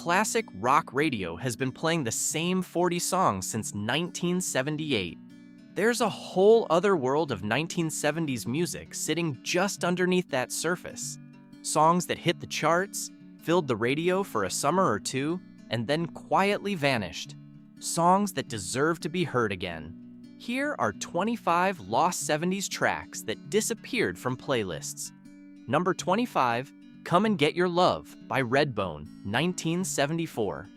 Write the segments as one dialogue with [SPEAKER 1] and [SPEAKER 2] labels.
[SPEAKER 1] Classic rock radio has been playing the same 40 songs since 1978. There's a whole other world of 1970s music sitting just underneath that surface. Songs that hit the charts, filled the radio for a summer or two, and then quietly vanished. Songs that deserve to be heard again. Here are 25 lost 70s tracks that disappeared from playlists. Number 25, Come and Get Your Love by Redbone, 1974.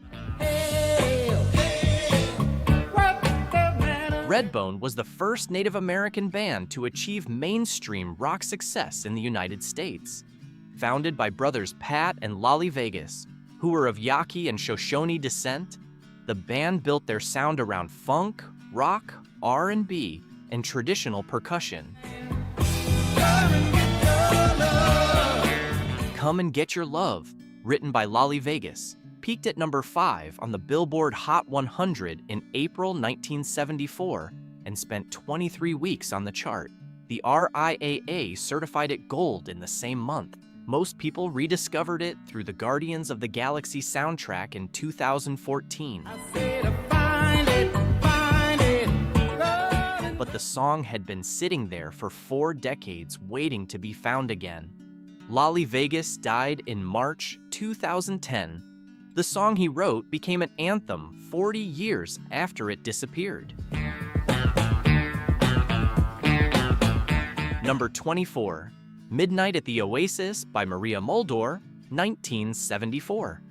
[SPEAKER 1] Redbone was the first Native American band to achieve mainstream rock success in the United States. Founded by brothers Pat and Lolly Vegas, who were of Yaqui and Shoshone descent, the band built their sound around funk, rock, R&B, and traditional percussion. Come and Get Your Love, written by Lolly Vegas, peaked at number 5 on the Billboard Hot 100 in April 1974 and spent 23 weeks on the chart. The RIAA certified it gold in the same month. Most people rediscovered it through the Guardians of the Galaxy soundtrack in 2014. But the song had been sitting there for 4 decades waiting to be found again. Lolly Vegas died in March 2010. The song he wrote became an anthem 40 years after it disappeared. Number 24, Midnight at the Oasis by Maria Muldaur, 1974.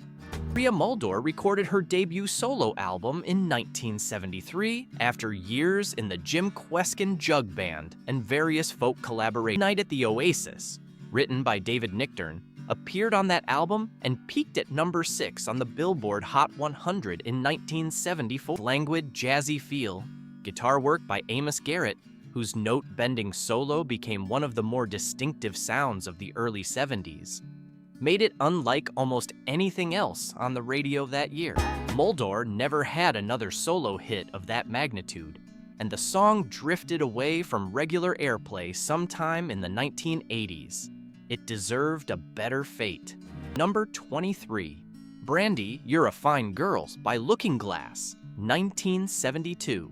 [SPEAKER 1] Maria Muldaur recorded her debut solo album in 1973 after years in the Jim Kweskin Jug Band and various folk collaborations. Midnight at the Oasis, written by David Nichtern, appeared on that album and peaked at number 6 on the Billboard Hot 100 in 1974. Languid, jazzy feel, guitar work by Amos Garrett, whose note-bending solo became one of the more distinctive sounds of the early 70s, made it unlike almost anything else on the radio that year. Muldaur never had another solo hit of that magnitude, and the song drifted away from regular airplay sometime in the 1980s. It deserved a better fate. Number 23, Brandy, You're a Fine Girl by Looking Glass, 1972.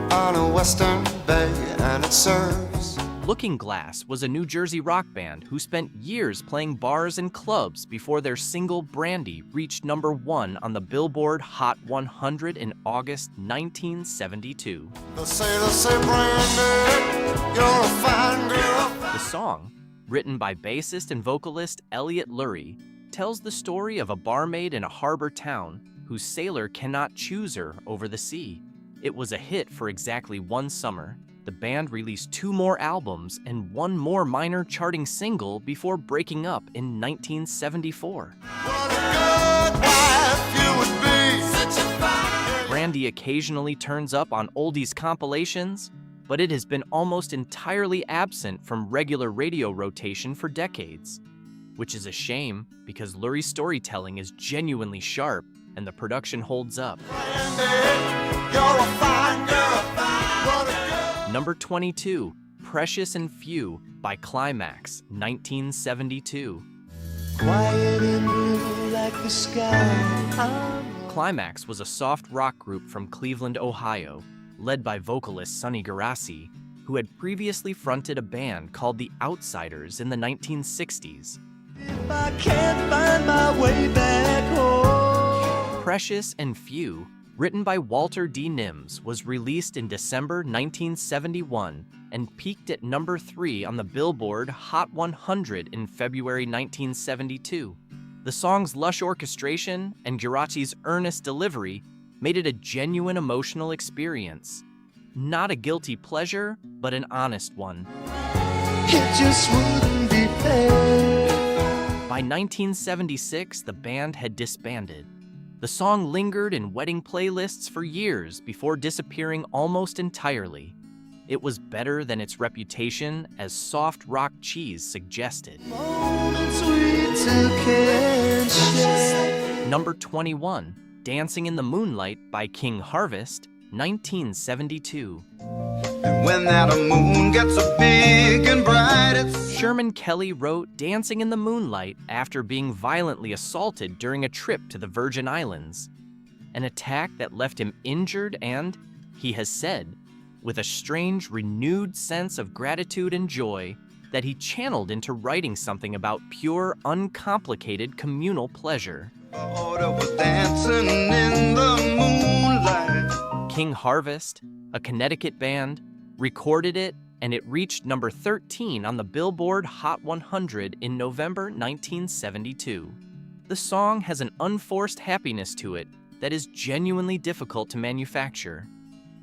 [SPEAKER 2] On a western bay and it serves.
[SPEAKER 1] Looking Glass was a New Jersey rock band who spent years playing bars and clubs before their single Brandy reached number 1 on the Billboard Hot 100 in August 1972.
[SPEAKER 2] They say, Brandy, you're a fine girl.
[SPEAKER 1] The song, written by bassist and vocalist Elliot Lurie, tells the story of a barmaid in a harbor town whose sailor cannot choose her over the sea. It was a hit for exactly 1 summer. The band released 2 more albums and 1 more minor charting single before breaking up in 1974.
[SPEAKER 2] What a good wife you would be. Such a fine.
[SPEAKER 1] Brandy occasionally turns up on oldies compilations, but it has been almost entirely absent from regular radio rotation for decades, which is a shame because Lurie's storytelling is genuinely sharp and the production holds up.
[SPEAKER 2] Brandy, you're a fine girl. What a good.
[SPEAKER 1] Number 22, Precious and Few by Climax, 1972.
[SPEAKER 3] Quiet and blue like the sky.
[SPEAKER 1] Climax was a soft rock group from Cleveland, Ohio, led by vocalist Sonny Garassi, who had previously fronted a band called The Outsiders in the 1960s.
[SPEAKER 3] If I can't find my way back home.
[SPEAKER 1] Precious and Few, written by Walter D. Nims, was released in December 1971 and peaked at number 3 on the Billboard Hot 100 in February 1972. The song's lush orchestration and Geraci's earnest delivery made it a genuine emotional experience. Not a guilty pleasure, but an honest one.
[SPEAKER 3] It just wouldn't be fair.
[SPEAKER 1] By 1976, the band had disbanded. The song lingered in wedding playlists for years before disappearing almost entirely. It was better than its reputation as soft rock cheese suggested.
[SPEAKER 3] Moments we took and shared.
[SPEAKER 1] Number 21, Dancing in the Moonlight by King Harvest, 1972.
[SPEAKER 2] And when that moon gets so big and bright, it's
[SPEAKER 1] Sherman Kelly wrote Dancing in the Moonlight after being violently assaulted during a trip to the Virgin Islands, an attack that left him injured and, he has said, with a strange, renewed sense of gratitude and joy that he channeled into writing something about pure, uncomplicated communal pleasure.
[SPEAKER 2] Order was dancing in the moonlight.
[SPEAKER 1] King Harvest, a Connecticut band, recorded it, and it reached number 13 on the Billboard Hot 100 in November 1972. The song has an unforced happiness to it that is genuinely difficult to manufacture.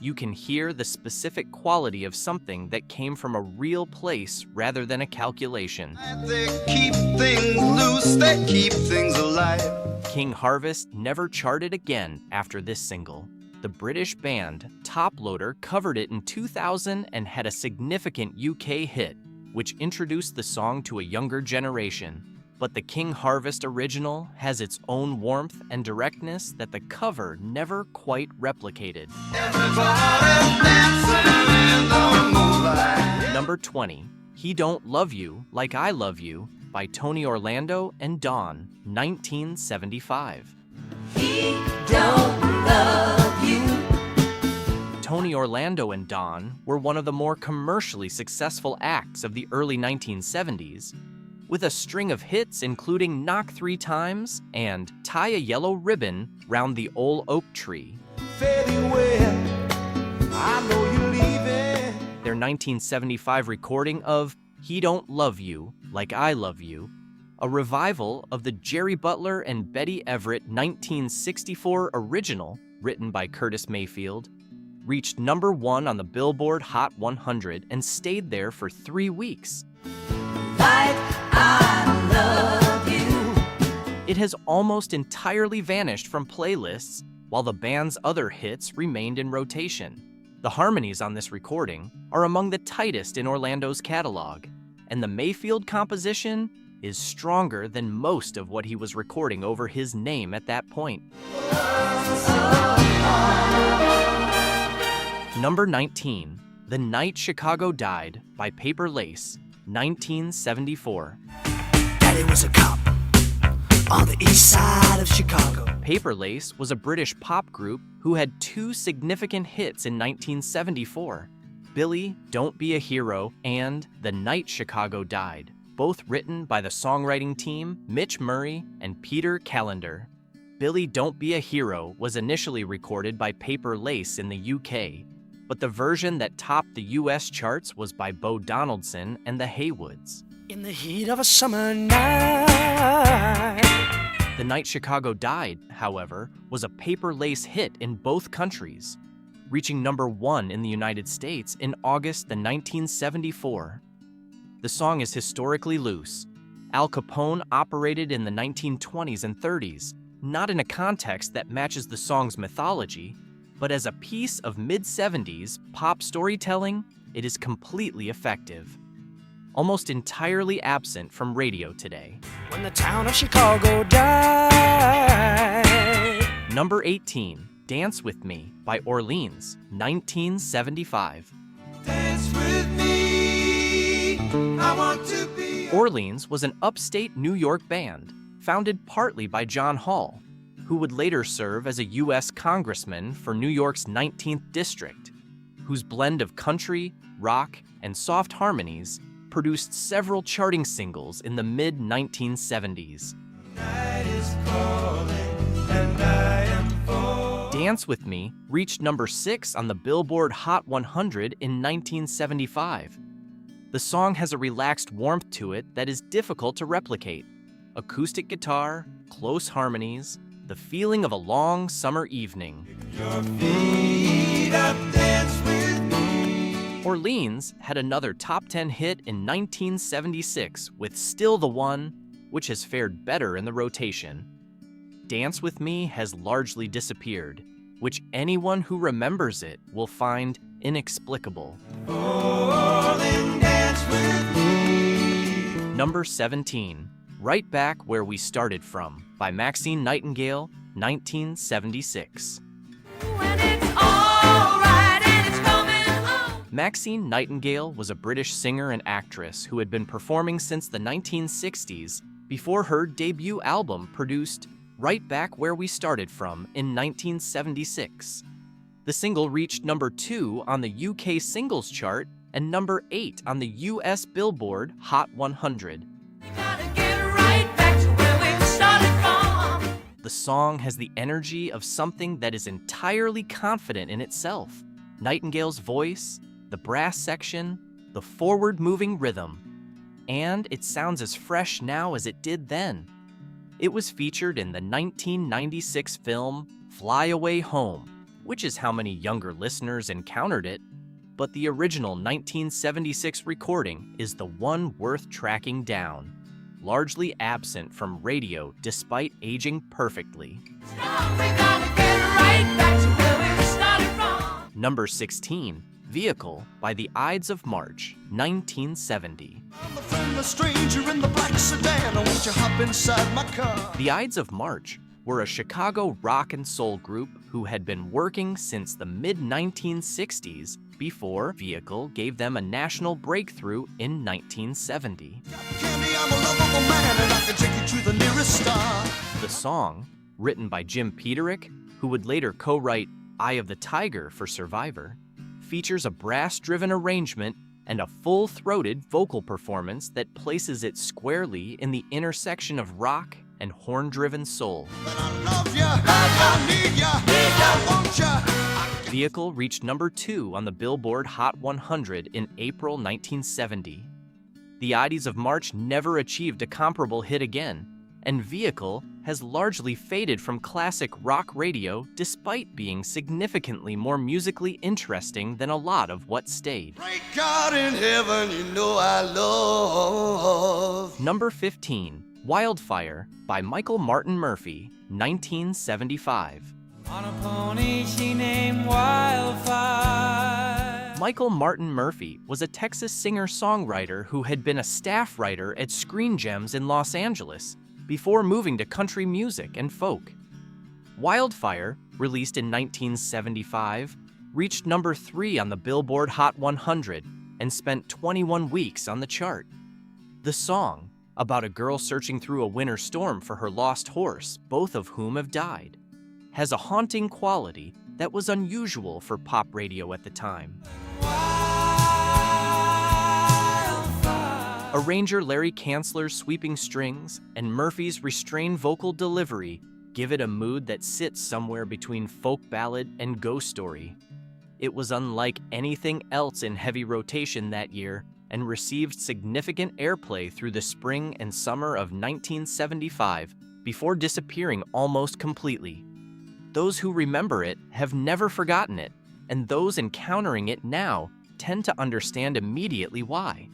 [SPEAKER 1] You can hear the specific quality of something that came from a real place rather than a calculation.
[SPEAKER 2] They keep things loose, they keep things alive.
[SPEAKER 1] King Harvest never charted again after this single. The British band Top Loader covered it in 2000 and had a significant UK hit, which introduced the song to a younger generation. But the King Harvest original has its own warmth and directness that the cover never quite replicated.
[SPEAKER 2] Everybody's dancing in the moonlight.
[SPEAKER 1] Number 20, He Don't Love You Like I Love You by Tony Orlando and Dawn, 1975.
[SPEAKER 4] He don't love you.
[SPEAKER 1] Tony Orlando and Dawn were one of the more commercially successful acts of the early 1970s, with a string of hits including Knock 3 Times and Tie a Yellow Ribbon Round the Old Oak Tree.
[SPEAKER 3] Fading away, I know you're leaving.
[SPEAKER 1] Their 1975 recording of He Don't Love You Like I Love You, a revival of the Jerry Butler and Betty Everett 1964 original written by Curtis Mayfield, reached number 1 on the Billboard Hot 100 and stayed there for 3 weeks.
[SPEAKER 4] Like I love you.
[SPEAKER 1] It has almost entirely vanished from playlists, while the band's other hits remained in rotation. The harmonies on this recording are among the tightest in Orlando's catalog, and the Mayfield composition is stronger than most of what he was recording over his name at that point. Number 19, The Night Chicago Died by Paper Lace, 1974.
[SPEAKER 3] Daddy was a cop on the east side of Chicago.
[SPEAKER 1] Paper Lace was a British pop group who had 2 significant hits in 1974, Billy, Don't Be a Hero, and The Night Chicago Died, both written by the songwriting team Mitch Murray and Peter Callender. Billy, Don't Be a Hero was initially recorded by Paper Lace in the UK, but the version that topped the US charts was by Bo Donaldson and the Haywoods.
[SPEAKER 3] In the heat of a summer night.
[SPEAKER 1] The Night Chicago Died, however, was a Paper Lace hit in both countries, reaching number 1 in the United States in August 1974. The song is historically loose. Al Capone operated in the 1920s and 30s, not in a context that matches the song's mythology, but as a piece of mid-70s pop storytelling, it is completely effective. Almost entirely absent from radio today.
[SPEAKER 3] When the town of Chicago died.
[SPEAKER 1] Number 18, Dance With Me by Orleans, 1975.
[SPEAKER 2] Dance with me, I want to be.
[SPEAKER 1] Orleans was an upstate New York band, founded partly by John Hall, who would later serve as a U.S. congressman for New York's 19th district, whose blend of country, rock, and soft harmonies produced several charting singles in the mid-1970s.
[SPEAKER 2] Night is calling and I am falling.
[SPEAKER 1] Dance With Me reached number 6 on the Billboard Hot 100 in 1975. The song has a relaxed warmth to it that is difficult to replicate. Acoustic guitar, close harmonies, the feeling of a long summer evening.
[SPEAKER 2] Your feet up, dance with me.
[SPEAKER 1] Orleans had another top 10 hit in 1976 with Still the One, which has fared better in the rotation. Dance With Me has largely disappeared, which anyone who remembers it will find inexplicable.
[SPEAKER 2] Oh, then dance with me.
[SPEAKER 1] Number 17, Right Back Where We Started From by Maxine Nightingale, 1976.
[SPEAKER 4] When it's all right and it's coming home.
[SPEAKER 1] Maxine Nightingale was a British singer and actress who had been performing since the 1960s before her debut album produced Right Back Where We Started From in 1976. The single reached number 2 on the UK singles chart and number 8 on the US Billboard Hot 100.
[SPEAKER 4] We gotta get right back to where we started from.
[SPEAKER 1] The song has the energy of something that is entirely confident in itself. Nightingale's voice, the brass section, the forward-moving rhythm. And it sounds as fresh now as it did then. It was featured in the 1996 film Fly Away Home, which is how many younger listeners encountered it, but the original 1976 recording is the one worth tracking down, largely absent from radio despite aging perfectly.
[SPEAKER 4] We gotta get right back to where we started from.
[SPEAKER 1] Number 16, Vehicle by the Ides of March, 1970.
[SPEAKER 3] I'm a friendless stranger in the black sedan. Won't you hop inside my car?
[SPEAKER 1] The Ides of March were a Chicago rock and soul group who had been working since the mid-1960s before Vehicle gave them a national breakthrough in 1970.
[SPEAKER 3] Candy, I'm a lovable man, and I can take you to the nearest star.
[SPEAKER 1] The song, written by Jim Peterick, who would later co-write Eye of the Tiger for Survivor, features a brass-driven arrangement and a full-throated vocal performance that places it squarely in the intersection of rock and horn-driven soul.
[SPEAKER 3] But I love ya, I need ya, I want ya.
[SPEAKER 1] Vehicle reached number 2 on the Billboard Hot 100 in April 1970. The Ides of March never achieved a comparable hit again, and Vehicle has largely faded from classic rock radio despite being significantly more musically interesting than a lot of what stayed.
[SPEAKER 3] Great God in heaven, you know I love.
[SPEAKER 1] Number 15, Wildfire by Michael Martin Murphey, 1975.
[SPEAKER 5] On a pony she named Wildfire.
[SPEAKER 1] Michael Martin Murphey was a Texas singer-songwriter who had been a staff writer at Screen Gems in Los Angeles before moving to country music and folk. Wildfire, released in 1975, reached number 3 on the Billboard Hot 100 and spent 21 weeks on the chart. The song, about a girl searching through a winter storm for her lost horse, both of whom have died, has a haunting quality that was unusual for pop radio at the time. Arranger Larry Kanzler's sweeping strings and Murphy's restrained vocal delivery give it a mood that sits somewhere between folk ballad and ghost story. It was unlike anything else in heavy rotation that year and received significant airplay through the spring and summer of 1975 before disappearing almost completely. Those who remember it have never forgotten it, and those encountering it now tend to understand immediately why.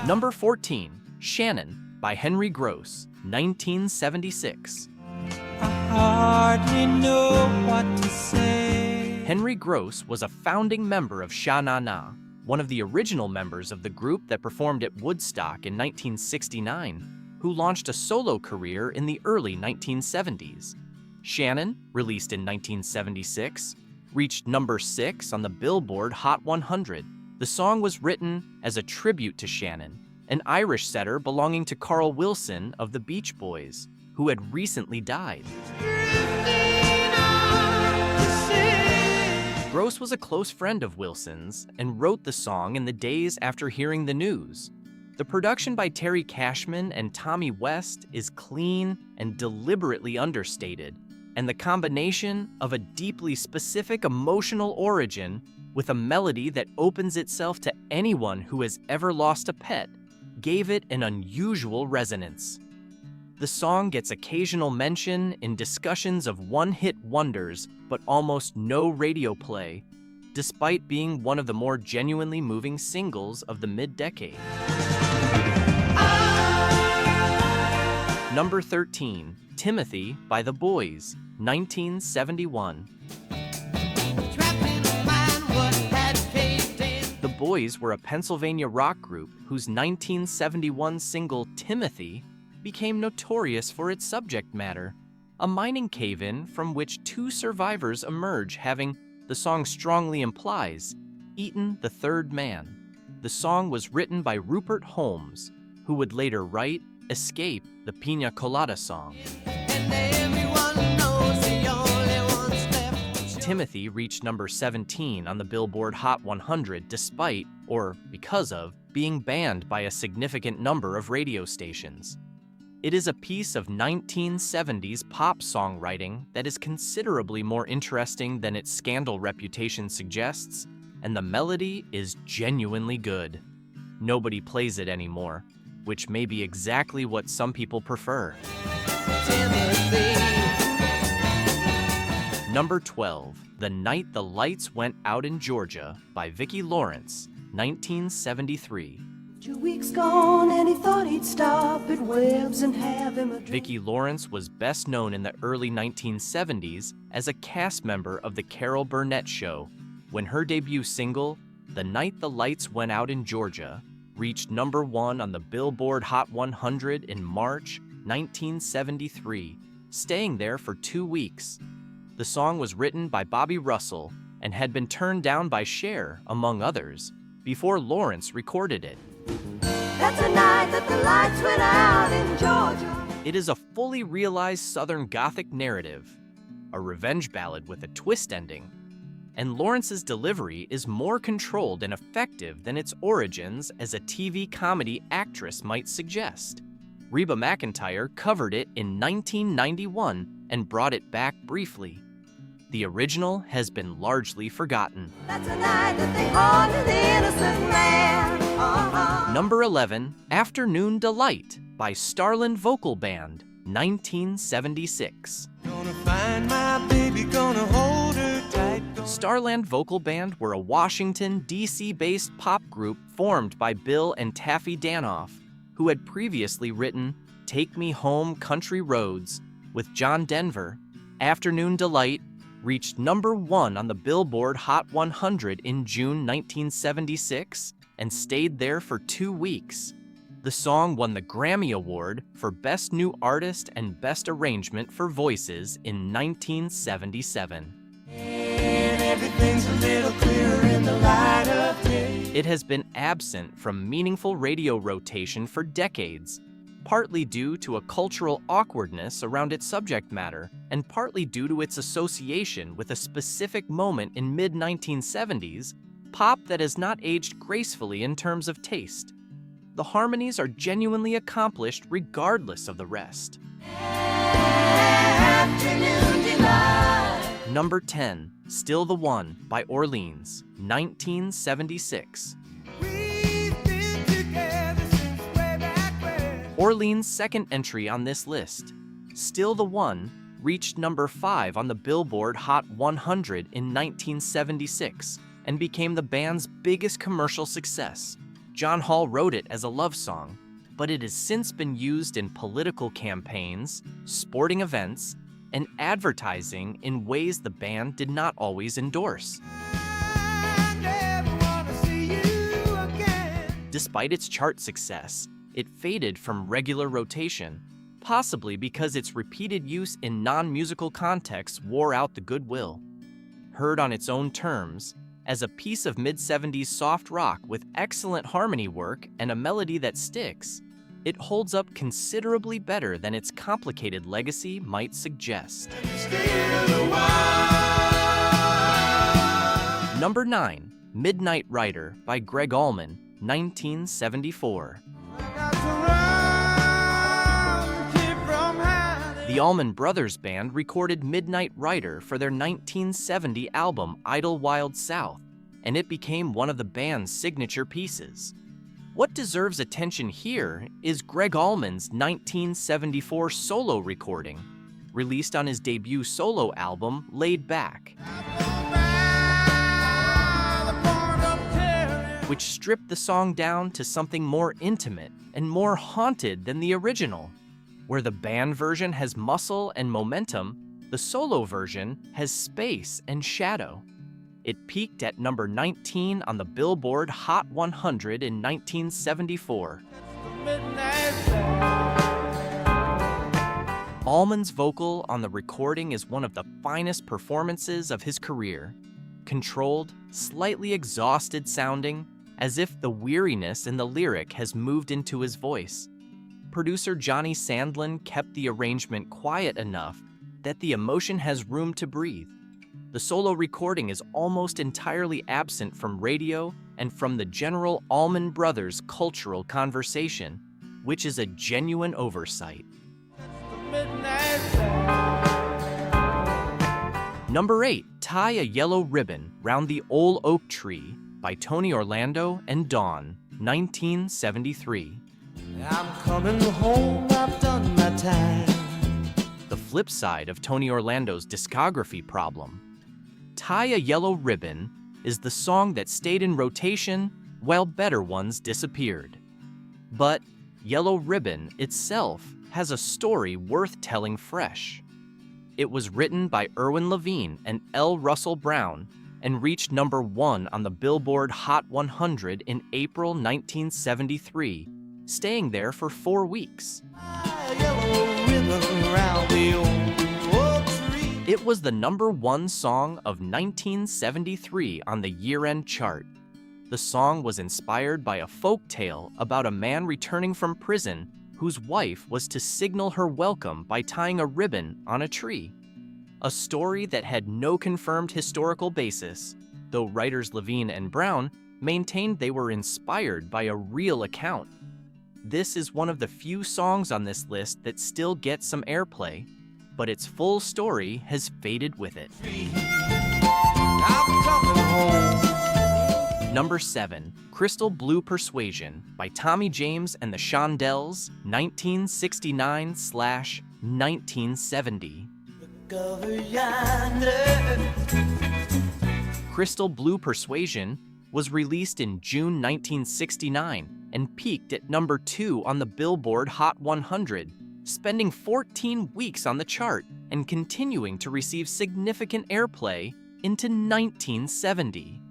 [SPEAKER 1] Number 14, Shannon by Henry Gross, 1976.
[SPEAKER 5] I hardly know what to say.
[SPEAKER 1] Henry Gross was a founding member of Sha Na Na, one of the original members of the group that performed at Woodstock in 1969, who launched a solo career in the early 1970s. Shannon, released in 1976, reached number 6 on the Billboard Hot 100. The song was written as a tribute to Shannon, an Irish setter belonging to Carl Wilson of the Beach Boys, who had recently died. Gross was a close friend of Wilson's and wrote the song in the days after hearing the news. The production by Terry Cashman and Tommy West is clean and deliberately understated, and the combination of a deeply specific emotional origin with a melody that opens itself to anyone who has ever lost a pet gave it an unusual resonance. The song gets occasional mention in discussions of one-hit wonders, but almost no radio play, despite being one of the more genuinely moving singles of the mid-decade. Number 13, Timothy by The Boys, 1971. The Boys were a Pennsylvania rock group whose 1971 single Timothy became notorious for its subject matter. a mining cave-in from which two survivors emerge, having, the song strongly implies, eaten the third man. The song was written by Rupert Holmes, who would later write Escape, the Pina Colada song. Timothy reached number 17 on the Billboard Hot 100 despite, or because of, being banned by a significant number of radio stations. It is a piece of 1970s pop songwriting that is considerably more interesting than its scandal reputation suggests, and the melody is genuinely good. Nobody plays it anymore, which may be exactly what some people prefer. Number 12, The Night the Lights Went Out in Georgia by Vicki Lawrence, 1973.
[SPEAKER 3] 2 weeks gone and he thought he'd stop at Webb's and have him a drink.
[SPEAKER 1] Vicki Lawrence was best known in the early 1970s as a cast member of The Carol Burnett Show, when her debut single, The Night the Lights Went Out in Georgia, reached number 1 on the Billboard Hot 100 in March 1973, staying there for 2 weeks. The song was written by Bobby Russell and had been turned down by Cher, among others, before Lawrence recorded it.
[SPEAKER 3] That's a night that the lights went out in Georgia.
[SPEAKER 1] It is a fully realized Southern Gothic narrative, a revenge ballad with a twist ending, and Lawrence's delivery is more controlled and effective than its origins as a TV comedy actress might suggest. Reba McEntire covered it in 1991 and brought it back briefly. The original has been largely forgotten.
[SPEAKER 3] That's a night that they haunted the innocent man.
[SPEAKER 1] Number 11, Afternoon Delight by Starland Vocal Band, 1976.
[SPEAKER 5] Gonna find my baby, gonna hold her tight.
[SPEAKER 1] Starland Vocal Band were a Washington, D.C.-based pop group formed by Bill and Taffy Danoff, who had previously written Take Me Home Country Roads with John Denver. Afternoon Delight reached number 1 on the Billboard Hot 100 in June 1976 and stayed there for 2 weeks. The song won the Grammy Award for Best New Artist and Best Arrangement for Voices in 1977.
[SPEAKER 5] And everything's a little clearer in the light of day.
[SPEAKER 1] It has been absent from meaningful radio rotation for decades, partly due to a cultural awkwardness around its subject matter, and partly due to its association with a specific moment in mid-1970s pop that has not aged gracefully in terms of taste. The harmonies are genuinely accomplished regardless of the rest.
[SPEAKER 3] Afternoon delight.
[SPEAKER 1] Number 10, Still the One by Orleans, 1976.
[SPEAKER 5] We've been together since way back when.
[SPEAKER 1] Orleans' second entry on this list, Still the One, reached number 5 on the Billboard Hot 100 in 1976 and became the band's biggest commercial success. John Hall wrote it as a love song, but it has since been used in political campaigns, sporting events, and advertising in ways the band did not always endorse.
[SPEAKER 5] I never wanna see you again.
[SPEAKER 1] Despite its chart success, it faded from regular rotation, possibly because its repeated use in non-musical contexts wore out the goodwill. Heard on its own terms, as a piece of mid-70s soft rock with excellent harmony work and a melody that sticks, it holds up considerably better than its complicated legacy might suggest. Number 9, Midnight Rider by Greg Allman, 1974. The Allman Brothers Band recorded Midnight Rider for their 1970 album Idlewild South, and it became one of the band's signature pieces. What deserves attention here is Greg Allman's 1974 solo recording, released on his debut solo album Laid Back, which stripped the song down to something more intimate and more haunted than the original. Where the band version has muscle and momentum, the solo version has space and shadow. It peaked at number 19 on the Billboard Hot 100 in 1974. Allman's vocal on the recording is one of the finest performances of his career. Controlled, slightly exhausted sounding, as if the weariness in the lyric has moved into his voice. Producer Johnny Sandlin kept the arrangement quiet enough that the emotion has room to breathe. The solo recording is almost entirely absent from radio and from the general Allman Brothers cultural conversation, which is a genuine oversight. Number 8, Tie a Yellow Ribbon Round the Old Oak Tree by Tony Orlando and Dawn, 1973.
[SPEAKER 3] I'm coming home, I've done my time.
[SPEAKER 1] The flip side of Tony Orlando's discography problem. Tie a Yellow Ribbon is the song that stayed in rotation while better ones disappeared. But Yellow Ribbon itself has a story worth telling fresh. It was written by Irwin Levine and L. Russell Brown and reached number 1 on the Billboard Hot 100 in April 1973, staying there for 4 weeks. It was the number 1 song of 1973 on the year-end chart. The song was inspired by a folk tale about a man returning from prison whose wife was to signal her welcome by tying a ribbon on a tree. A story that had no confirmed historical basis, though writers Levine and Brown maintained they were inspired by a real account. This is one of the few songs on this list that still gets some airplay, but its full story has faded with it. Number 7, Crystal Blue Persuasion by Tommy James and the Shondells, 1969/1970. Crystal Blue Persuasion was released in June 1969 and peaked at number 2 on the Billboard Hot 100, spending 14 weeks on the chart and continuing to receive significant airplay into 1970.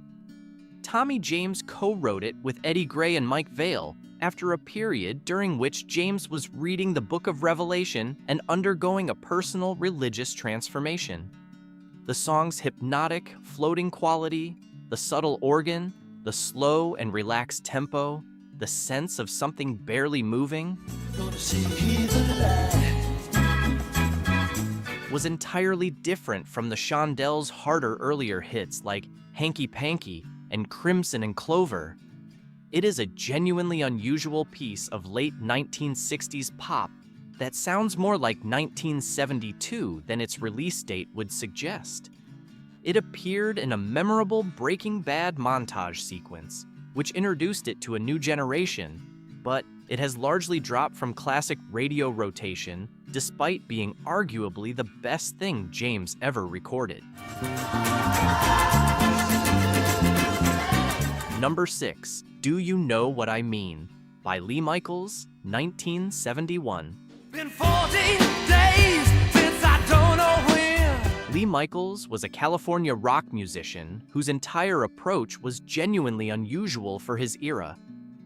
[SPEAKER 1] Tommy James co-wrote it with Eddie Gray and Mike Vale after a period during which James was reading the Book of Revelation and undergoing a personal religious transformation. The song's hypnotic, floating quality, the subtle organ, the slow and relaxed tempo, the sense of something barely moving, was entirely different from the Shondells' harder earlier hits like Hanky Panky and Crimson and Clover. It is a genuinely unusual piece of late 1960s pop that sounds more like 1972 than its release date would suggest. It appeared in a memorable Breaking Bad montage sequence, which introduced it to a new generation, but it has largely dropped from classic radio rotation despite being arguably the best thing James ever recorded. Number 6, Do You Know What I Mean by Lee Michaels, 1971.
[SPEAKER 3] Been 14 days since I don't know when.
[SPEAKER 1] Lee Michaels was a California rock musician whose entire approach was genuinely unusual for his era.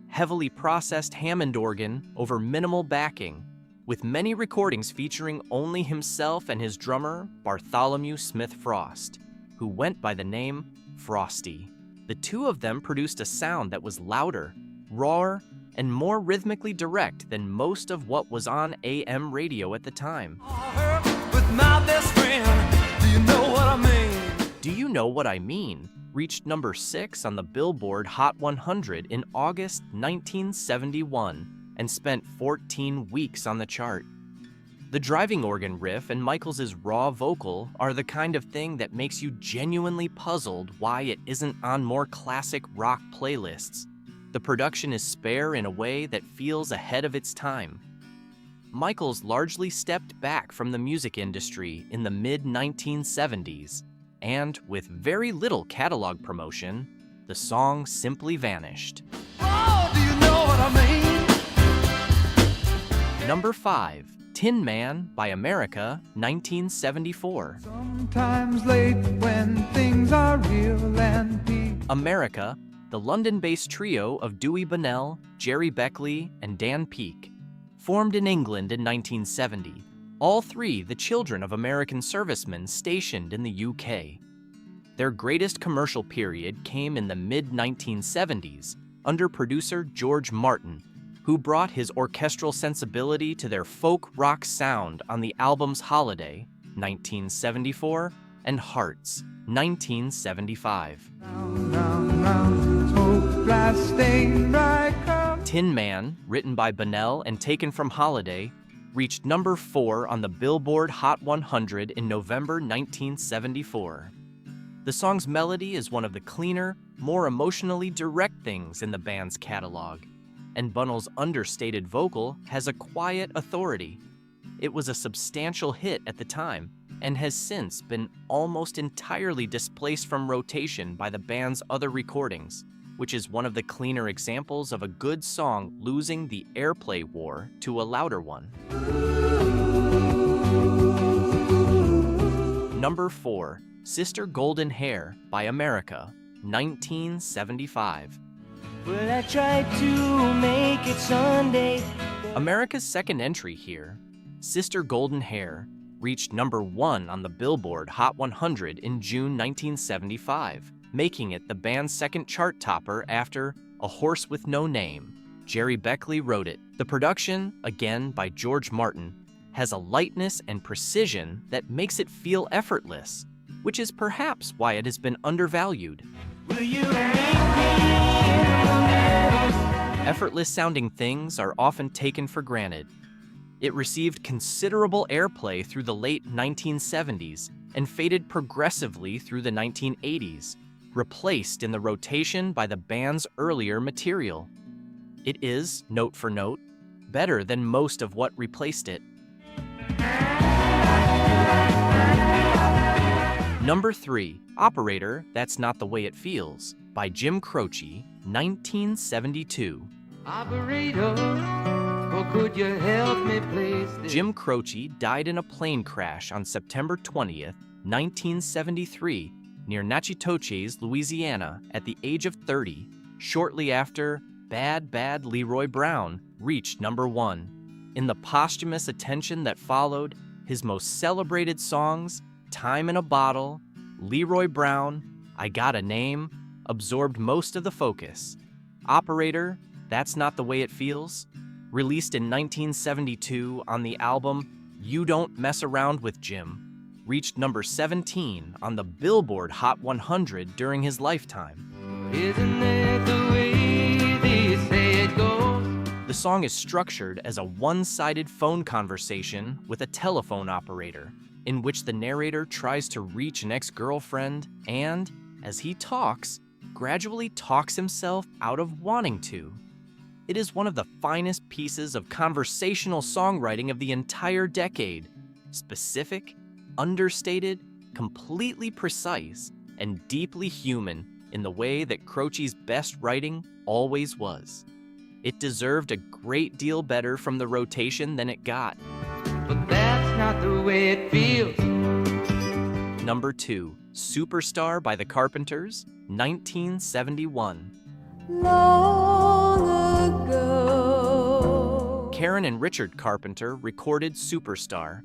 [SPEAKER 1] Heavily processed Hammond organ over minimal backing, with many recordings featuring only himself and his drummer, Bartholomew Smith Frost, who went by the name Frosty. The two of them produced a sound that was louder, rawer, and more rhythmically direct than most of what was on AM radio at the time.
[SPEAKER 3] With my best friend, do you know what I mean?
[SPEAKER 1] Do You Know What I Mean reached number 6 on the Billboard Hot 100 in August 1971 and spent 14 weeks on the chart. The driving organ riff and Michaels' raw vocal are the kind of thing that makes you genuinely puzzled why it isn't on more classic rock playlists. The production is spare in a way that feels ahead of its time. Michaels largely stepped back from the music industry in the mid-1970s, and with very little catalog promotion, the song simply vanished.
[SPEAKER 3] Oh, do you know what I mean?
[SPEAKER 1] Number 5, Tin Man by America, 1974.
[SPEAKER 6] Sometimes late when things are real and deep.
[SPEAKER 1] America, the London-based trio of Dewey Bunnell, Jerry Beckley, and Dan Peake, formed in England in 1970, all three the children of American servicemen stationed in the UK. Their greatest commercial period came in the mid-1970s under producer George Martin, who brought his orchestral sensibility to their folk rock sound on the albums Holiday, 1974, and Hearts, 1975.
[SPEAKER 6] Round, round, round, smoke blasting bright colors.
[SPEAKER 1] Tin Man, written by Bunnell and taken from Holiday, reached number 4 on the Billboard Hot 100 in November 1974. The song's melody is one of the cleaner, more emotionally direct things in the band's catalog, and Bunnell's understated vocal has a quiet authority. It was a substantial hit at the time and has since been almost entirely displaced from rotation by the band's other recordings, which is one of the cleaner examples of a good song losing the airplay war to a louder one. Number 4, Sister Golden Hair by America, 1975.
[SPEAKER 5] Well, I tried to make it Sunday.
[SPEAKER 1] America's second entry here, Sister Golden Hair, reached number 1 on the Billboard Hot 100 in June 1975, making it the band's second chart topper after A Horse with No Name. Jerry Beckley wrote it. The production, again by George Martin, has a lightness and precision that makes it feel effortless, which is perhaps why it has been undervalued.
[SPEAKER 5] Will you make me?
[SPEAKER 1] Effortless-sounding things are often taken for granted. It received considerable airplay through the late 1970s and faded progressively through the 1980s, replaced in the rotation by the band's earlier material. It is, note for note, better than most of what replaced it. Number 3, Operator, That's Not the Way It Feels, by Jim Croce, 1972.
[SPEAKER 3] Operator, well, could you help me place this?
[SPEAKER 1] Jim Croce died in a plane crash on September 20th, 1973, near Natchitoches, Louisiana, at the age of 30, shortly after Bad Bad Leroy Brown reached number 1. In the posthumous attention that followed, his most celebrated songs, Time in a Bottle, Leroy Brown, I Got a Name, absorbed most of the focus. Operator, That's Not the Way It Feels, released in 1972 on the album You Don't Mess Around with Jim, reached number 17 on the Billboard Hot 100 during his lifetime.
[SPEAKER 3] Isn't that the way they say it goes?
[SPEAKER 1] The song is structured as a one-sided phone conversation with a telephone operator, in which the narrator tries to reach an ex-girlfriend and, as he talks, gradually talks himself out of wanting to. It is one of the finest pieces of conversational songwriting of the entire decade. Specific, understated, completely precise, and deeply human in the way that Croce's best writing always was. It deserved a great deal better from the rotation than it got.
[SPEAKER 3] But that's not the way it feels.
[SPEAKER 1] Number 2, Superstar by the Carpenters, 1971.
[SPEAKER 7] Long ago.
[SPEAKER 1] Karen and Richard Carpenter recorded Superstar,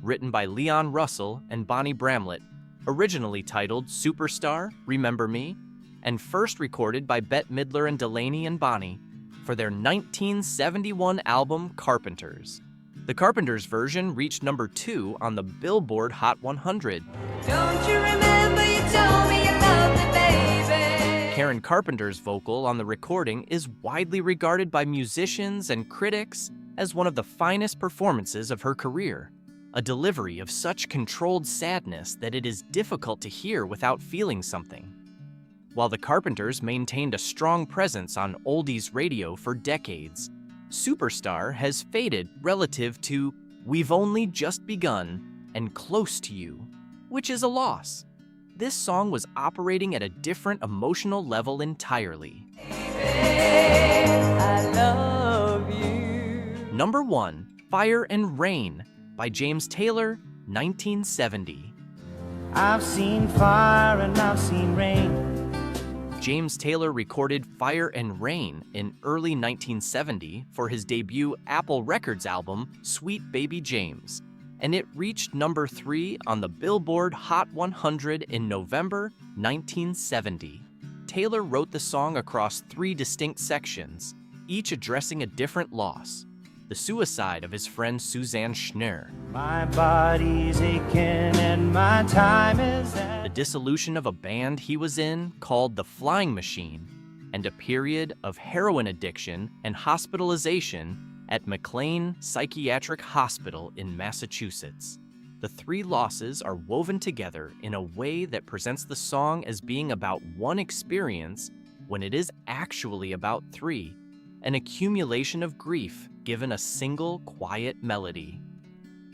[SPEAKER 1] written by Leon Russell and Bonnie Bramlett, originally titled Superstar, Remember Me, and first recorded by Bette Midler and Delaney and Bonnie for their 1971 album Carpenters. The Carpenters version reached number 2 on the Billboard Hot 100.
[SPEAKER 7] Don't you remember you told me you loved me, baby?
[SPEAKER 1] Karen Carpenter's vocal on the recording is widely regarded by musicians and critics as one of the finest performances of her career, a delivery of such controlled sadness that it is difficult to hear without feeling something. While the Carpenters maintained a strong presence on oldies radio for decades, Superstar has faded relative to We've Only Just Begun and Close to You, which is a loss. This song was operating at a different emotional level entirely.
[SPEAKER 7] I love you.
[SPEAKER 1] Number 1, Fire and Rain by James Taylor, 1970.
[SPEAKER 5] I've seen fire and I've seen rain.
[SPEAKER 1] James Taylor recorded Fire and Rain in early 1970 for his debut Apple Records album, Sweet Baby James. and it reached number 3 on the Billboard Hot 100 in November 1970. Taylor wrote the song across 3 distinct sections, each addressing a different loss: the suicide of his friend Suzanne Schnurr,
[SPEAKER 3] My body's aching and my time is at.
[SPEAKER 1] the dissolution of a band he was in called The Flying Machine, and a period of heroin addiction and hospitalization at McLean Psychiatric Hospital in Massachusetts. The 3 losses are woven together in a way that presents the song as being about one experience when it is actually about 3, an accumulation of grief given a single quiet melody.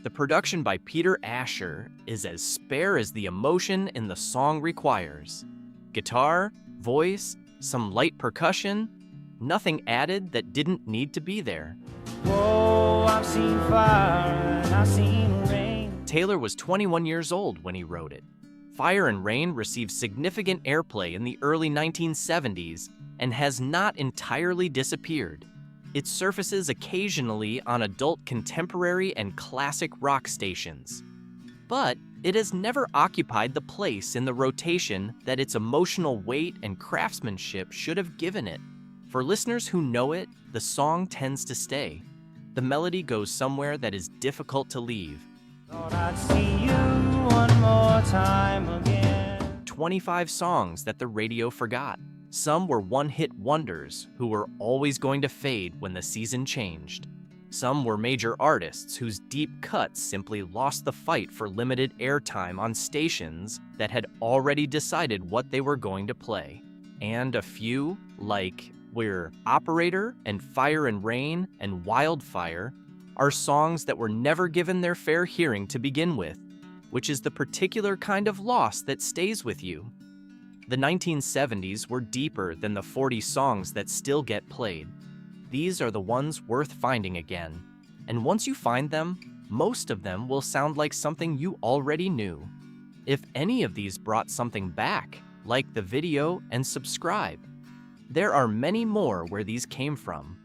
[SPEAKER 1] The production by Peter Asher is as spare as the emotion in the song requires. Guitar, voice, some light percussion, nothing added that didn't need to be there.
[SPEAKER 3] Whoa, I've seen fire and I've seen rain.
[SPEAKER 1] Taylor was 21 years old when he wrote it. Fire and Rain received significant airplay in the early 1970s and has not entirely disappeared. It surfaces occasionally on adult contemporary and classic rock stations. But it has never occupied the place in the rotation that its emotional weight and craftsmanship should have given it. For listeners who know it, the song tends to stay. The melody goes somewhere that is difficult to leave.
[SPEAKER 3] Thought I'd see you one more time again.
[SPEAKER 1] 25 songs that the radio forgot. Some were one-hit wonders who were always going to fade when the season changed. Some were major artists whose deep cuts simply lost the fight for limited airtime on stations that had already decided what they were going to play. And a few, like We're Operator and Fire and Rain and Wildfire, are songs that were never given their fair hearing to begin with, which is the particular kind of loss that stays with you. The 1970s were deeper than the 40 songs that still get played. These are the ones worth finding again. And once you find them, most of them will sound like something you already knew. If any of these brought something back, like the video and subscribe. There are many more where these came from.